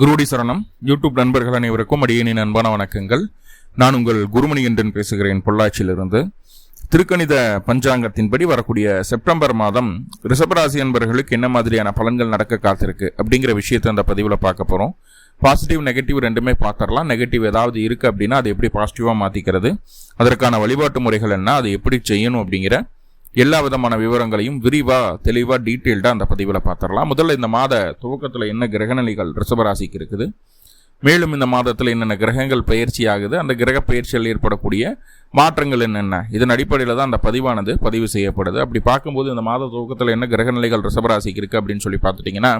குருடி சரணம். யூடியூப் நண்பர்கள் அனைவருக்கும் அடியேனின் அன்பான வணக்கங்கள். நான் உங்கள் குருமணிகண்டன் பேசுகிறேன், பொள்ளாச்சியிலிருந்து. திருக்கணித பஞ்சாங்கத்தின்படி வரக்கூடிய செப்டம்பர் மாதம் ரிஷபராசி அன்பர்களுக்கு என்ன மாதிரியான பலன்கள் நடக்க காத்திருக்கு அப்படிங்கிற விஷயத்தை அந்த பதிவில் பார்க்க போகிறோம். பாசிட்டிவ் நெகட்டிவ் ரெண்டுமே பார்த்துடலாம். நெகட்டிவ் ஏதாவது இருக்குது அப்படின்னா அதை எப்படி பாசிட்டிவாக மாற்றிக்கிறது, அதற்கான வழிபாட்டு முறைகள் என்ன, அதை எப்படி செய்யணும் அப்படிங்கிற எல்லா விதமான விவரங்களையும் விரிவாக தெளிவாக டீட்டெயில்டாக அந்த பதிவில் பார்த்துடலாம். முதல்ல இந்த மாத துவக்கத்தில் என்ன கிரகநிலைகள் ரிஷபராசிக்கு இருக்குது, மேலும் இந்த மாதத்தில் என்னென்ன கிரகங்கள் பயிற்சி ஆகுது, அந்த கிரக பயிற்சியில் ஏற்படக்கூடிய மாற்றங்கள் என்னென்ன, இதன் அடிப்படையில் தான் அந்த பதிவானது பதிவு செய்யப்படுது. அப்படி பார்க்கும்போது இந்த மாத துவக்கத்தில் என்ன கிரகநிலைகள் ரிஷபராசிக்கு இருக்குது அப்படின்னு சொல்லி பார்த்துட்டிங்கன்னா,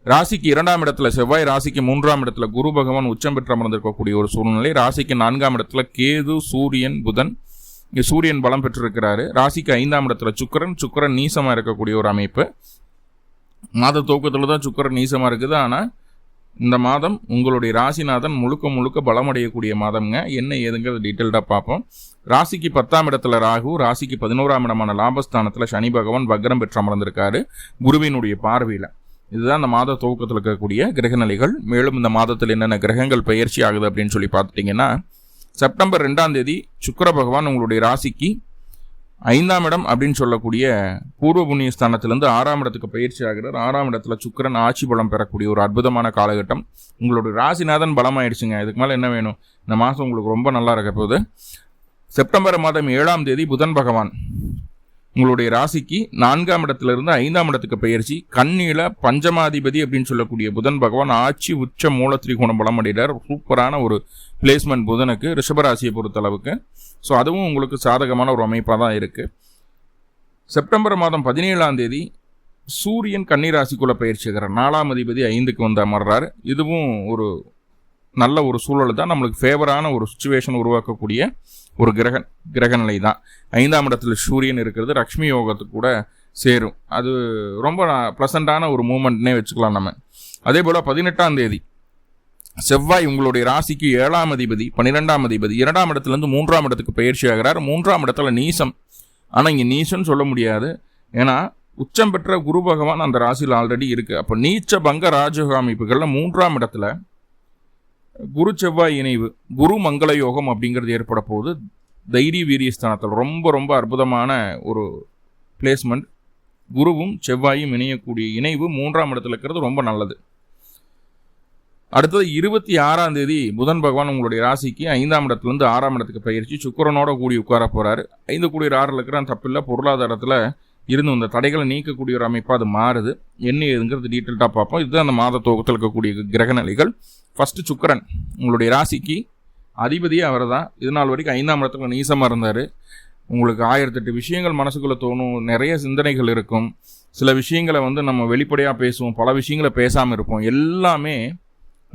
ராசிக்கு 2ஆம் இடத்துல செவ்வாய், ராசிக்கு 3ஆம் இடத்துல குரு பகவான் உச்சம் பெற்று அமர்ந்திருக்கக்கூடிய ஒரு சூழ்நிலை. ராசிக்கு 4ஆம் இடத்துல கேது, சூரியன், புதன், இங்கே சூரியன் பலம் பெற்றிருக்கிறாரு. ராசிக்கு 5ஆம் இடத்துல சுக்கிரன் நீசமாக இருக்கக்கூடிய ஒரு அமைப்பு. மாத துவக்கத்தில் தான் சுக்கிரன் நீசமாக இருக்குது. ஆனால் இந்த மாதம் உங்களுடைய ராசிநாதன் முழுக்க பலமடையக்கூடிய மாதம்ங்க. என்ன ஏதுங்கிறது டீட்டெயில்டாக பார்ப்போம். ராசிக்கு 10ஆம் இடத்துல ராகு, ராசிக்கு 11ஆம் இடமான லாபஸ்தானத்தில் சனி பகவான் வக்ரம் பெற்று அமர்ந்திருக்காரு குருவினுடைய பார்வையில். இதுதான் இந்த மாத துவக்கத்தில் இருக்கக்கூடிய கிரகநிலைகள். மேலும் இந்த மாதத்தில் என்னென்ன கிரகங்கள் பயிற்சி ஆகுது அப்படின்னு சொல்லி பார்த்துட்டிங்கன்னா, செப்டம்பர் 2ஆம் தேதி சுக்கிர பகவான் உங்களுடைய ராசிக்கு 5ஆம் இடம் அப்படின்னு சொல்லக்கூடிய பூர்வ புண்ணிய ஸ்தானத்திலிருந்து 6ஆம் இடத்துக்கு பயிற்சி ஆகிறார். 6ஆம் இடத்துல சுக்கிரன் ஆட்சி பலம் பெறக்கூடிய ஒரு அற்புதமான காலகட்டம். உங்களுடைய ராசிநாதன் பலமாயிடுச்சுங்க. இதுக்கு மேலே என்ன வேணும்? இந்த மாதம் உங்களுக்கு ரொம்ப நல்லா இருக்க போகுது. செப்டம்பர் மாதம் 7ஆம் தேதி புதன் பகவான் உங்களுடைய ராசிக்கு 4ஆம் இடத்திலிருந்து 5ஆம் இடத்துக்கு பயிற்சி. கண்ணில பஞ்சமாதிபதி அப்படின்னு சொல்லக்கூடிய புதன் பகவான் ஆட்சி உச்ச மூல திரிகோண பலம் அடைகிறார். சூப்பரான ஒரு பிளேஸ்மெண்ட் புதனுக்கு ரிஷபராசியை பொறுத்தளவுக்கு. ஸோ அதுவும் உங்களுக்கு சாதகமான ஒரு அமைப்பாக தான் இருக்குது. செப்டம்பர் மாதம் 17ஆம் தேதி சூரியன் கன்னிராசிக்குள்ள பயிற்சிக்கிறார். 4ஆம் அதிபதி 5க்கு வந்து அமர்றார். இதுவும் ஒரு நல்ல ஒரு சூழல் தான், நம்மளுக்கு ஃபேவரான ஒரு சுச்சுவேஷன் உருவாக்கக்கூடிய ஒரு கிரகநிலை தான். 5ஆம் இடத்துல சூரியன் இருக்கிறது லக்ஷ்மி யோகத்துக்கு கூட சேரும். அது ரொம்ப ப்ளசண்டான ஒரு மூமெண்ட்னே வச்சுக்கலாம் நம்ம. அதே போல் 18ஆம் தேதி செவ்வாய் உங்களுடைய ராசிக்கு 7ஆம் அதிபதி 12ஆம் அதிபதி 2ஆம் இடத்துலேருந்து 3ஆம் இடத்துக்கு பயிற்சி ஆகிறார். 3ஆம் இடத்துல நீசம். ஆனால் இங்கே நீசம்னு சொல்ல முடியாது, ஏன்னா உச்சம் பெற்ற குரு பகவான் அந்த ராசியில் ஆல்ரெடி இருக்குது. அப்போ நீச்ச பங்க ராஜயோக அமைப்புகளில் 3ஆம் இடத்துல குரு செவ்வாய் இணைவு, குரு மங்கள யோகம் அப்படிங்கிறது ஏற்பட போகுது. தைரிய வீரியஸ்தானத்தில் ரொம்ப அற்புதமான ஒரு பிளேஸ்மெண்ட். குருவும் செவ்வாயும் இணையக்கூடிய இணைவு 3ஆம் இடத்துல இருக்கிறது ரொம்ப நல்லது. அடுத்தது 26ஆம் தேதி புதன் பகவான் உங்களுடைய ராசிக்கு 5ஆம் இடத்துலேருந்து 6ஆம் இடத்துக்கு பயிற்சி சுக்கிரனோட கூடி உட்கார போகிறாரு. 5 கூடிய 6 இருக்கிற தப்பில்லை. பொருளாதாரத்தில் இருந்து இந்த தடைகளை நீக்கக்கூடிய ஒரு அமைப்பாக அது மாறுது. என்ன ஏதுங்கிறது டீட்டெயில்டாக பார்ப்போம். இதுதான் அந்த மாத துவக்கத்தில் இருக்கக்கூடிய கிரகநிலைகள். ஃபஸ்ட்டு சுக்கிரன் உங்களுடைய ராசிக்கு அதிபதியே அவர் தான். இது நாள் வரைக்கும் 5ஆம் இடத்துல நீசமாக இருந்தார். உங்களுக்கு 1008 விஷயங்கள் மனசுக்குள்ளே தோணும், நிறைய சிந்தனைகள் இருக்கும். சில விஷயங்களை நம்ம வெளிப்படையாக பேசுவோம், பல விஷயங்களை பேசாமல் இருப்போம். எல்லாமே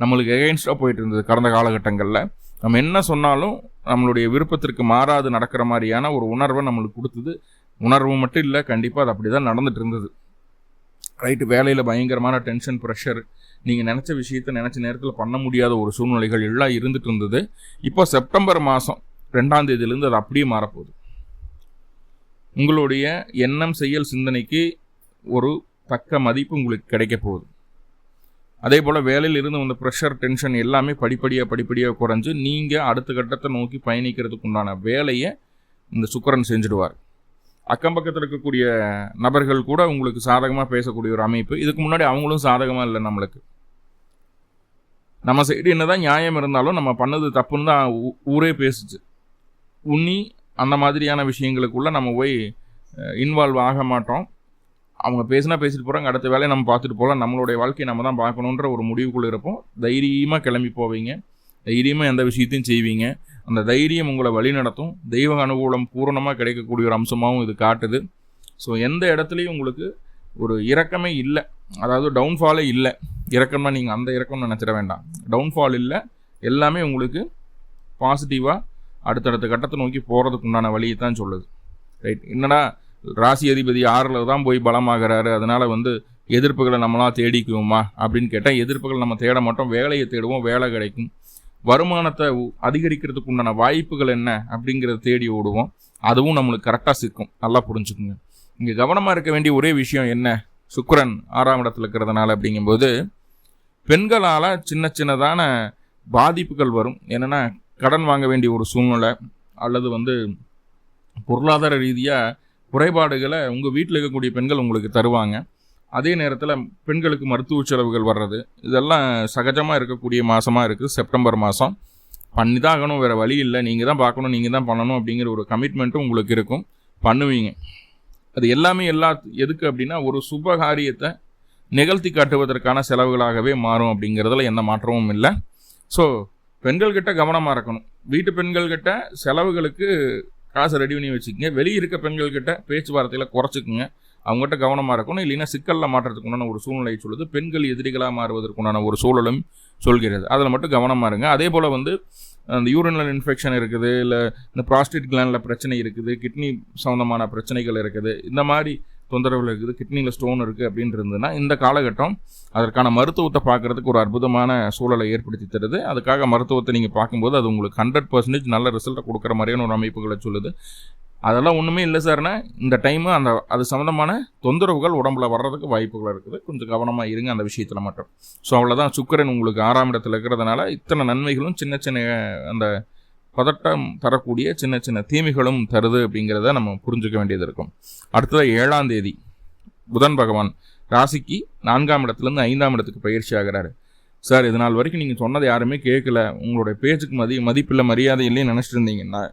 நம்மளுக்கு எகெயின்ஸ்டாக போயிட்டு இருந்தது கடந்த காலகட்டங்களில். நம்ம என்ன சொன்னாலும் நம்மளுடைய விருப்பத்திற்கு மாறாது நடக்கிற மாதிரியான ஒரு உணர்வை நம்மளுக்கு கொடுத்தது. உணர்வு மட்டும் இல்லை, கண்டிப்பாக அது அப்படி தான் நடந்துட்டு இருந்தது. ரைட்டு, வேலையில் பயங்கரமான டென்ஷன், ப்ரெஷர், நீங்கள் நினச்ச விஷயத்தை நினச்ச நேரத்தில் பண்ண முடியாத ஒரு சூழ்நிலைகள் எல்லாம் இருந்துட்டு இருந்தது. இப்போ செப்டம்பர் மாதம் 2ஆம் தேதியிலேருந்து அது அப்படியே மாறப்போகுது. உங்களுடைய எண்ணம், செயல், சிந்தனைக்கு ஒரு தக்க மதிப்பு உங்களுக்கு கிடைக்க போகுது. அதே போல் வேலையில் இருந்து வந்த ப்ரெஷர், டென்ஷன் எல்லாமே படிப்படியாக குறைஞ்சு நீங்கள் அடுத்த கட்டத்தை நோக்கி பயணிக்கிறதுக்கு உண்டான வேலையை இந்த சுக்கிரன் செஞ்சுடுவார். அக்கம் பக்கத்தில் இருக்கக்கூடிய நபர்கள் கூட உங்களுக்கு சாதகமாக பேசக்கூடிய ஒரு அமைப்பு. இதுக்கு முன்னாடி அவங்களும் சாதகமாக இல்லை. நம்மளுக்கு நம்ம சைடு என்னதான் நியாயம் இருந்தாலும் நம்ம பண்ணது தப்புன்னு தான் ஊரே பேசுச்சு. உன்னி அந்த மாதிரியான விஷயங்களுக்குள்ளே நம்ம போய் இன்வால்வ் ஆக மாட்டோம். அவங்க பேசிட்டு போகிறாங்க, அடுத்த வேலையை நம்ம பார்த்துட்டு போகலாம், நம்மளுடைய வாழ்க்கையை நம்ம தான் பார்க்கணுன்ற ஒரு முடிவுக்குள்ளே இருப்போம். தைரியமாக கிளம்பி போவீங்க, தைரியமாக எந்த விஷயத்தையும் செய்வீங்க. அந்த தைரியம் உங்களை வழி நடத்தும். தெய்வ அனுகூலம் பூரணமாக கிடைக்கக்கூடிய ஒரு அம்சமாகவும் இது காட்டுது. ஸோ எந்த இடத்துலையும் உங்களுக்கு ஒரு இறக்கமே இல்லை, அதாவது டவுன்ஃபாலே இல்லை. இறக்கம்னா நீங்கள் அந்த இறக்கம்னு நினச்சிட வேண்டாம். டவுன்ஃபால் இல்லை, எல்லாமே உங்களுக்கு பாசிட்டிவாக அடுத்தடுத்த கட்டத்தை நோக்கி போகிறதுக்கு உண்டான வழியை தான் சொல்லுது. ரைட், என்னடா ராசி அதிபதி 6ல் தான் போய் பலமாகிறாரு, அதனால் எதிர்ப்புகளை நம்மளாம் தேடிக்குவோமா அப்படின்னு கேட்டால், எதிர்ப்புகள் நம்ம தேட மாட்டோம், வேலையை தேடுவோம், வேலை கிடைக்கும். வருமானத்தை அதிகரிக்கிறதுக்கு உண்டான வாய்ப்புகள் என்ன அப்படிங்கிறத தேடி ஓடுவோம். அதுவும் நம்மளுக்கு கரெக்டாக சிக்கும். நல்லா புரிஞ்சுக்குங்க. இங்கே கவனமாக இருக்க வேண்டிய ஒரே விஷயம் என்ன, சுக்கிரன் 6ஆம் இடத்துல இருக்கிறதுனால அப்படிங்கும்போது பெண்களால் சின்ன சின்னதான பாதிப்புகள் வரும். என்னென்னா கடன் வாங்க வேண்டிய ஒரு சூழ்நிலை, அல்லது பொருளாதார ரீதியாக குறைபாடுகளை உங்கள் வீட்டில் இருக்கக்கூடிய பெண்கள் உங்களுக்கு தருவாங்க. அதே நேரத்தில் பெண்களுக்கு மருத்துவ செலவுகள் வர்றது, இதெல்லாம் சகஜமாக இருக்கக்கூடிய மாதமாக இருக்குது செப்டம்பர் மாதம். பண்ணி தான் ஆகணும், வேறு வழி இல்லை, நீங்கள் தான் பார்க்கணும், நீங்கள் தான் பண்ணணும் அப்படிங்கிற ஒரு கமிட்மெண்ட்டும் உங்களுக்கு இருக்கும், பண்ணுவீங்க. அது எல்லாமே எதுக்கு அப்படின்னா ஒரு சுபகாரியத்தை நிகழ்த்தி காட்டுவதற்கான செலவுகளாகவே மாறும் அப்படிங்கிறதுல எந்த மாற்றமும் இல்லை. ஸோ பெண்கள்கிட்ட கவனமாக இருக்கணும். வீட்டு பெண்கள்கிட்ட செலவுகளுக்கு காசை ரெடி பண்ணி வச்சுக்கோங்க. வெளியே இருக்க பெண்கள்கிட்ட பேச்சுவார்த்தையில் குறைச்சிக்குங்க, அவங்ககிட்ட கவனமாக இருக்கணும். இல்லைன்னா சிக்கலில் மாற்றுறதுக்கு உண்டான ஒரு சூழ்நிலையை சொல்லுது. பெண்கள் எதிரிகளாக மாறுவதற்குண்டான ஒரு சூழலும் சொல்கிறது. அதில் மட்டும் கவனமாக இருங்க. அதே போல் அந்த யூரினல் இன்ஃபெக்ஷன் இருக்குது, இல்லை இந்த ப்ராஸ்டேட் கிளாண்டில் பிரச்சனை இருக்குது, கிட்னி சம்மந்தமான பிரச்சனைகள் இருக்குது, இந்த மாதிரி தொந்தரவுகள் இருக்குது, கிட்னியில் ஸ்டோன் இருக்குது அப்படின்னு இருந்ததுன்னா இந்த காலகட்டம் அதற்கான மருத்துவத்தை பார்க்குறதுக்கு ஒரு அற்புதமான சூழலை ஏற்படுத்தி தருது. அதுக்காக மருத்துவத்தை நீங்கள் பார்க்கும்போது அது உங்களுக்கு 100% நல்ல ரிசல்ட்டை கொடுக்குற மாதிரியான ஒரு அமைப்புகளை சொல்லுது. அதெல்லாம் ஒன்றுமே இல்லை சார்னா இந்த டைமு அது சம்மந்தமான தொந்தரவுகள் உடம்புல வர்றதுக்கு வாய்ப்புகள் இருக்குது. கொஞ்சம் கவனமாக இருங்க அந்த விஷயத்தில் மட்டும். ஸோ அவ்வளோதான். சுக்கிரன் உங்களுக்கு 6ஆம் இடத்துல இருக்கிறதுனால இத்தனை நன்மைகளும் சின்ன சின்ன அந்த பதட்டம் தரக்கூடிய சின்ன சின்ன தீமைகளும் தருது அப்படிங்கிறத நம்ம புரிஞ்சுக்க வேண்டியது இருக்கும். அடுத்தது 7ஆம் தேதி புதன் பகவான் ராசிக்கு 4ஆம் இடத்துலேருந்து 5ஆம் இடத்துக்கு பயிற்சி ஆகிறாரு. சார் இது நாள் வரைக்கும் நீங்கள் சொன்னதை யாருமே கேட்கல, உங்களுடைய பேச்சுக்கு மதிப்பில்லை மரியாதை இல்லைன்னு நினச்சிட்டு இருந்தீங்கன்னா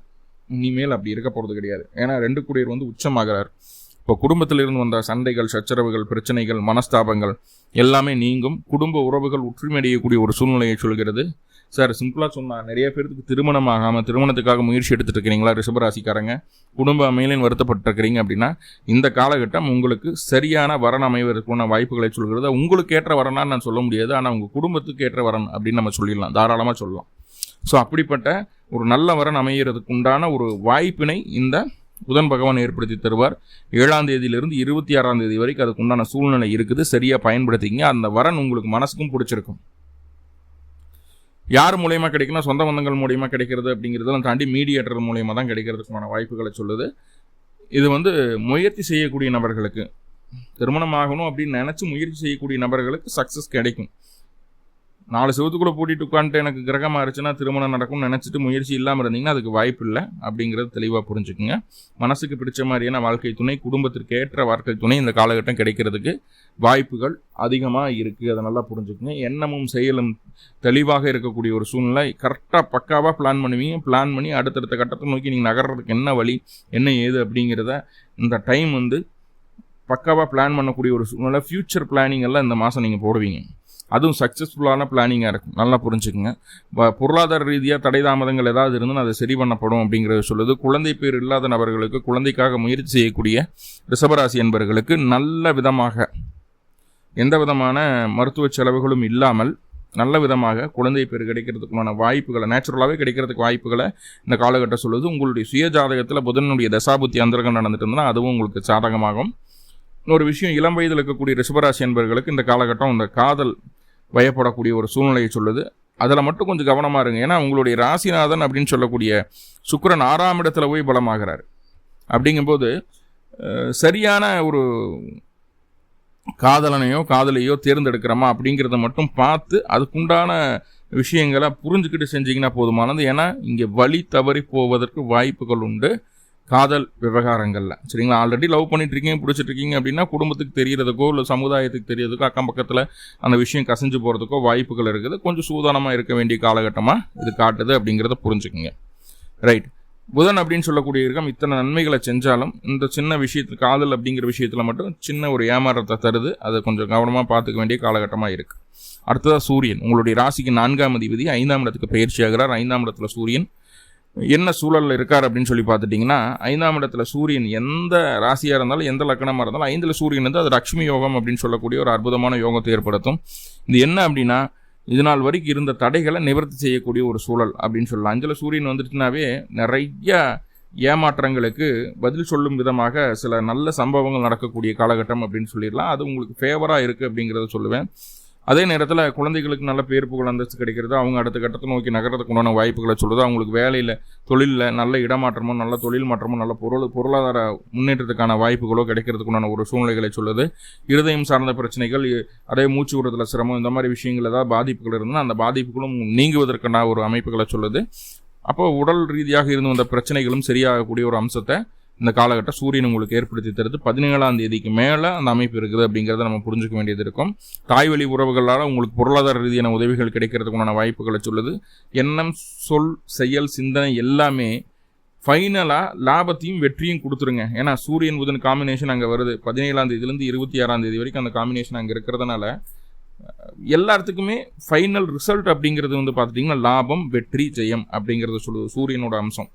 இனிமேல் அப்படி இருக்க போகிறது கிடையாது. ஏன்னா 2 கூடியர் உச்சமாகிறார். இப்போ குடும்பத்திலிருந்து வந்த சண்டைகள், சச்சரவுகள், பிரச்சனைகள், மனஸ்தாபங்கள் எல்லாமே நீங்கும். குடும்ப உறவுகள் ஒற்றுமையடையக்கூடிய ஒரு சூழ்நிலையை சொல்கிறது. சார் சிம்பிளாக சொன்னால் நிறைய பேருக்கு திருமணம் ஆகாமல் திருமணத்துக்காக முயற்சி எடுத்துகிட்டு இருக்கிறீங்களா ரிஷபராசிக்காரங்க, குடும்ப அமையலின் வருத்தப்பட்டிருக்கிறீங்க அப்படின்னா இந்த காலகட்டம் உங்களுக்கு சரியான வரன் அமைவதற்கான வாய்ப்புகளை சொல்கிறது. உங்களுக்கு ஏற்ற வரனான்னு நான் சொல்ல முடியாது, ஆனால் உங்கள் குடும்பத்துக்கு ஏற்ற வரன் அப்படின்னு நம்ம சொல்லிடலாம், தாராளமாக சொல்லலாம். ஸோ அப்படிப்பட்ட ஒரு நல்ல வரன் அமைகிறதுக்கு உண்டான ஒரு வாய்ப்பினை இந்த புதன் பகவான் ஏற்படுத்தி தருவார். 7ஆம் தேதியிலிருந்து 26ஆம் தேதி வரைக்கும் அதுக்கு உண்டான சூழ்நிலை இருக்குது. சரியாக பயன்படுத்திங்க. அந்த வரன் உங்களுக்கு மனசுக்கும் பிடிச்சிருக்கும். யார் மூலயமா கிடைக்குன்னா சொந்த பந்தங்கள் மூலயமா கிடைக்கிறது அப்படிங்கிறதெல்லாம் தாண்டி மீடியேட்டர் மூலயமா தான் கிடைக்கிறதுக்கான வாய்ப்புகளை சொல்லுது. இது முயற்சி செய்யக்கூடிய நபர்களுக்கு, திருமணம் ஆகணும் அப்படின்னு நினச்சி முயற்சி செய்யக்கூடிய நபர்களுக்கு சக்ஸஸ் கிடைக்கும். 4 செவத்துக்குள்ளே பூட்டிட்டு உட்காந்துட்டு எனக்கு கிரகமாக இருந்துச்சுன்னா திருமணம் நடக்கும்னு நினச்சிட்டு முயற்சி இல்லாமல் இருந்தீங்கன்னா அதுக்கு வாய்ப்பு இல்லை அப்படிங்கிறது தெளிவாக புரிஞ்சுக்குங்க. மனசுக்கு பிடிச்ச மாதிரியான வாழ்க்கை துணை, குடும்பத்திற்கு ஏற்ற வாழ்க்கை துணை இந்த காலகட்டம் கிடைக்கிறதுக்கு வாய்ப்புகள் அதிகமாக இருக்குது. அதை நல்லா புரிஞ்சுக்குங்க. எண்ணமும் செயலும் தெளிவாக இருக்கக்கூடிய ஒரு சூழ்நிலை. கரெக்டாக பக்காவாக பிளான் பண்ணுவீங்க. பிளான் பண்ணி அடுத்தடுத்த கட்டத்தை நோக்கி நீங்கள் நகர்றதுக்கு என்ன வழி என்ன ஏது அப்படிங்கிறத இந்த டைம் பக்காவாக பிளான் பண்ணக்கூடிய ஒரு சூழ்நிலை. ஃப்யூச்சர் பிளானிங் எல்லாம் இந்த மாதம் நீங்கள் போடுவீங்க. அதுவும் சக்ஸஸ்ஃபுல்லான பிளானிங்காக இருக்கும். நல்லா புரிஞ்சுக்குங்க. பொருளாதார ரீதியாக தடை தாமதங்கள் ஏதாவது இருந்தால் அதை சரி பண்ணப்படும் அப்படிங்கிறது சொல்லுது. குழந்தை பேர் இல்லாத நபர்களுக்கு, குழந்தைக்காக முயற்சி செய்யக்கூடிய ரிஷபராசி என்பவர்களுக்கு நல்ல விதமாக எந்த விதமான மருத்துவ செலவுகளும் இல்லாமல் நல்ல விதமாக குழந்தை பேர் கிடைக்கிறதுக்குமான வாய்ப்புகளை, நேச்சுரலாகவே கிடைக்கிறதுக்கு வாய்ப்புகளை இந்த காலகட்டம் சொல்லுது. உங்களுடைய சுய ஜாதகத்தில் புதனுடைய தசாபுத்தி அந்தரகம் நடந்துட்டு இருந்ததுன்னா அதுவும் உங்களுக்கு சாதகமாகும். இன்னொரு விஷயம், இளம் வயதில் இருக்கக்கூடிய ரிஷபராசி என்பவர்களுக்கு இந்த காலகட்டம் இந்த காதல் வயப்படக்கூடிய ஒரு சூழ்நிலையை சொல்லுது. அதில் மட்டும் கொஞ்சம் கவனமாக இருங்க. ஏன்னா உங்களுடைய ராசிநாதன் அப்படின்னு சொல்லக்கூடிய சுக்கிரன் 6ஆம் இடத்துல போய் பலமாகிறார். அப்படிங்கும்போது சரியான ஒரு காதலனையோ காதலையோ தேர்ந்தெடுக்கிறோமா அப்படிங்கிறத மட்டும் பார்த்து அதுக்குண்டான விஷயங்களை புரிஞ்சுக்கிட்டு செஞ்சிங்கன்னா போதுமானது. ஏன்னா இங்கே வழி தவறி போவதற்கு வாய்ப்புகள் உண்டு காதல் விவகாரங்களில். சரிங்களா? ஆல்ரெடி லவ் பண்ணிட்டு இருக்கீங்க, பிடிச்சிட்டு இருக்கீங்க அப்படின்னா குடும்பத்துக்கு தெரியறதுக்கோ இல்லை சமுதாயத்துக்கு தெரியறதுக்கோ அக்கம் பக்கத்தில் அந்த விஷயம் கசிஞ்சு போகிறதுக்கோ வாய்ப்புகள் இருக்குது. கொஞ்சம் சூதானமாக இருக்க வேண்டிய காலகட்டமாக இது காட்டுது அப்படிங்கிறத புரிஞ்சுக்குங்க. ரைட். புதன் அப்படின்னு சொல்லக்கூடிய கிரகம் இத்தனை நன்மைகளை செஞ்சாலும் இந்த சின்ன விஷயத்தில், காதல் அப்படிங்கிற விஷயத்தில் மட்டும் சின்ன ஒரு ஏமாற்றத்தை தருது. அதை கொஞ்சம் கவனமாக பார்த்துக்க வேண்டிய காலகட்டமாக இருக்குது. அடுத்ததாக சூரியன் உங்களுடைய ராசிக்கு 4ஆம் அதிபதி 5ஆம் இடத்துக்கு பயிற்சி ஆகிறார். 5ஆம் இடத்துல சூரியன் என்ன சூழலில் இருக்கார் அப்படின்னு சொல்லி பார்த்துட்டிங்கன்னா 5ஆம் இடத்துல சூரியன் எந்த ராசியாக இருந்தாலும் எந்த லக்கணமாக இருந்தாலும் 5ல் சூரியன் அது லக்ஷ்மி யோகம் அப்படின்னு சொல்லக்கூடிய ஒரு அற்புதமான யோகத்தை ஏற்படுத்தும். இது என்ன அப்படின்னா இது நாள் வரைக்கும் இருந்த தடைகளை நிவர்த்தி செய்யக்கூடிய ஒரு சூழல் அப்படின்னு சொல்லலாம். 5ல் சூரியன் வந்துட்டுனாவே நிறைய ஏமாற்றங்களுக்கு பதில் சொல்லும் விதமாக சில நல்ல சம்பவங்கள் நடக்கக்கூடிய காலகட்டம் அப்படின்னு சொல்லிடலாம். அது உங்களுக்கு ஃபேவராக இருக்குது அப்படிங்கிறத சொல்லுவேன். அதே நேரத்தில் குழந்தைகளுக்கு நல்ல பேர் புகழ் அந்தஸ்து கிடைக்கிறது, அவங்க அடுத்த கட்டத்தை நோக்கி நகரத்துக்கு உண்டான வாய்ப்புகளை சொல்லுது, அவங்களுக்கு வேலையில் தொழிலில் நல்ல இடமாற்றமோ நல்ல தொழில் மாற்றமோ நல்ல பொருளாதார முன்னேற்றத்துக்கான வாய்ப்புகளோ கிடைக்கிறதுக்கு உண்டான ஒரு சூழ்நிலைகளை சொல்லுது. இருதயம் சார்ந்த பிரச்சனைகள், அதே மூச்சு விடுறதுல சிரமம், இந்த மாதிரி விஷயங்கள் ஏதாவது பாதிப்புகள் இருந்தால் அந்த பாதிப்புகளும் நீங்குவதற்கான ஒரு அமைப்புகளை சொல்லுது. அப்போ உடல் ரீதியாக இருந்து வந்த பிரச்சனைகளும் சரியாகக்கூடிய ஒரு அம்சத்தை இந்த காலகட்டம் சூரியன் உங்களுக்கு ஏற்படுத்தி தருது. 17ஆம் தேதிக்கு மேலே அந்த அமைப்பு இருக்குது அப்படிங்கிறத நம்ம புரிஞ்சுக்க வேண்டியது இருக்கும். தாய்வழி உறவுகளால் உங்களுக்கு பொருளாதார ரீதியான உதவிகள் கிடைக்கிறதுக்குண்டான வாய்ப்புகளை சொல்லுது. எண்ணம், சொல், செயல், சிந்தனை எல்லாமே ஃபைனலாக லாபத்தையும் வெற்றியும் கொடுத்துருங்க. ஏன்னா சூரியன் புதன் காம்பினேஷன் அங்கே வருது. 17ஆம் தேதியிலேருந்து 26ஆம் தேதி வரைக்கும் அந்த காம்பினேஷன் அங்கே இருக்கிறதுனால எல்லாத்துக்குமே ஃபைனல் ரிசல்ட் அப்படிங்கிறது பார்த்துட்டிங்கன்னா லாபம், வெற்றி, ஜெயம் அப்படிங்கிறத சொல்லுது சூரியனோட அம்சம்.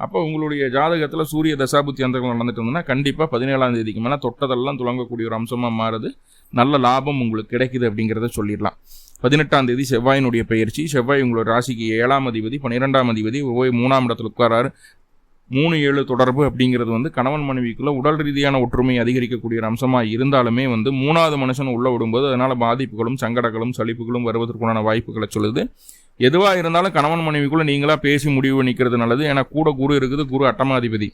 அப்போ உங்களுடைய ஜாதகத்தில் சூரிய தசாபுத்தி அந்தரங்கள் நடந்துட்டு இருந்ததுன்னா கண்டிப்பாக 17ஆம் தேதிக்கு மேலே தொட்டதெல்லாம் துளங்கக்கூடிய ஒரு அம்சமாக மாறுது. நல்ல லாபம் உங்களுக்கு கிடைக்குது அப்படிங்கிறத சொல்லிடலாம். 18ஆம் தேதி செவ்வாயினுடைய பயிற்சி. செவ்வாய் உங்களோட ராசிக்கு 7ஆம் அதிபதி, 12ஆம் அதிபதி, 3ஆம் இடத்துல உட்காராரு. 3-7 தொடர்பு அப்படிங்கிறது கணவன் மனைவிக்குள்ள உடல் ரீதியான ஒற்றுமை அதிகரிக்கக்கூடிய ஒரு அம்சமாக இருந்தாலுமே 3வது மனுஷன் உள்ள விடும்போது அதனால் பாதிப்புகளும் சங்கடங்களும் சலிப்புகளும் வருவதற்குண்டான வாய்ப்புகளை சொல்லுது. எதுவாக இருந்தாலும் கணவன் மனைவிக்குள்ள நீங்களாக பேசி முடிவு பண்ணிக்கிறது நல்லது. ஏன்னா கூட குரு இருக்குது, குரு அட்டமாதிபதி,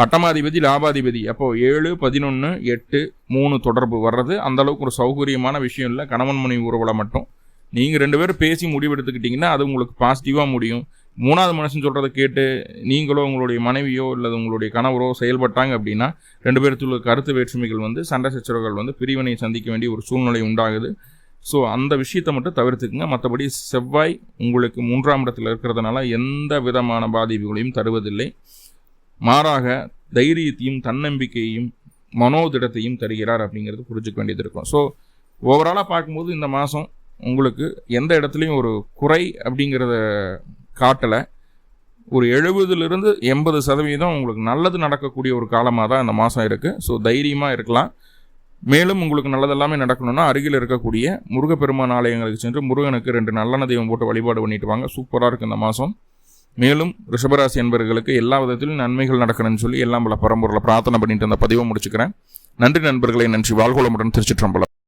அட்டமாதிபதி லாபாதிபதி. அப்போ 7, 11, 8, 3 தொடர்பு வர்றது அந்த அளவுக்கு ஒரு சௌகரியமான விஷயம் இல்லை. கணவன் மனைவி உறவுல மட்டும் நீங்கள் 2 பேரும் பேசி முடிவெடுத்துக்கிட்டிங்கன்னா அது உங்களுக்கு பாசிட்டிவாக முடியும். 3வது மனுஷன் சொல்கிறத கேட்டு நீங்களோ உங்களுடைய மனைவியோ இல்லை உங்களுடைய கணவரோ செயல்பட்டாங்க அப்படின்னா 2 பேருக்குள்ள கருத்து வேற்றுமைகள் சண்டை சச்சரவுகள் பிரிவினை சந்திக்க வேண்டிய ஒரு சூழ்நிலை உண்டாகுது. ஸோ அந்த விஷயத்தை மட்டும் தவிர்த்துக்குங்க. மற்றபடி செவ்வாய் உங்களுக்கு 3ஆம் இடத்துல இருக்கிறதுனால எந்த விதமான பாதிப்புகளையும் தருவதில்லை. மாறாக தைரியத்தையும் தன்னம்பிக்கையையும் மனோதிடத்தையும் தருகிறார் அப்படிங்கிறது புரிஞ்சுக்க வேண்டியது இருக்கும். ஸோ ஓவராலாக பார்க்கும்போது இந்த மாதம் உங்களுக்கு எந்த இடத்துலையும் ஒரு குறை அப்படிங்கிறத காட்டலை. ஒரு 70% 80% உங்களுக்கு நல்லது நடக்கக்கூடிய ஒரு காலமாக தான் இந்த மாதம் இருக்குது. ஸோ தைரியமாக இருக்கலாம். மேலும் உங்களுக்கு நல்லதெல்லாமே நடக்கணும்னா அருகில் இருக்கக்கூடிய முருகப்பெருமான் ஆலயங்களுக்கு சென்று முருகனுக்கு 2 நல்லெண்ணெய் தெய்வம் போட்டு வழிபாடு பண்ணிட்டு வாங்க. சூப்பராக இருக்குது இந்த மாதம். மேலும் ரிஷபராசி என்பவர்களுக்கு எல்லா விதத்திலும் நன்மைகள் நடக்கணும்னு சொல்லி எல்லாம் பல பரம்பொருளை பிரார்த்தனை பண்ணிட்டு அந்த பதிவை முடிச்சுக்கிறேன். நன்றி நண்பர்களே, நன்றி. வாழ்கோளமுடன். திருச்சிற்றம்பலம்.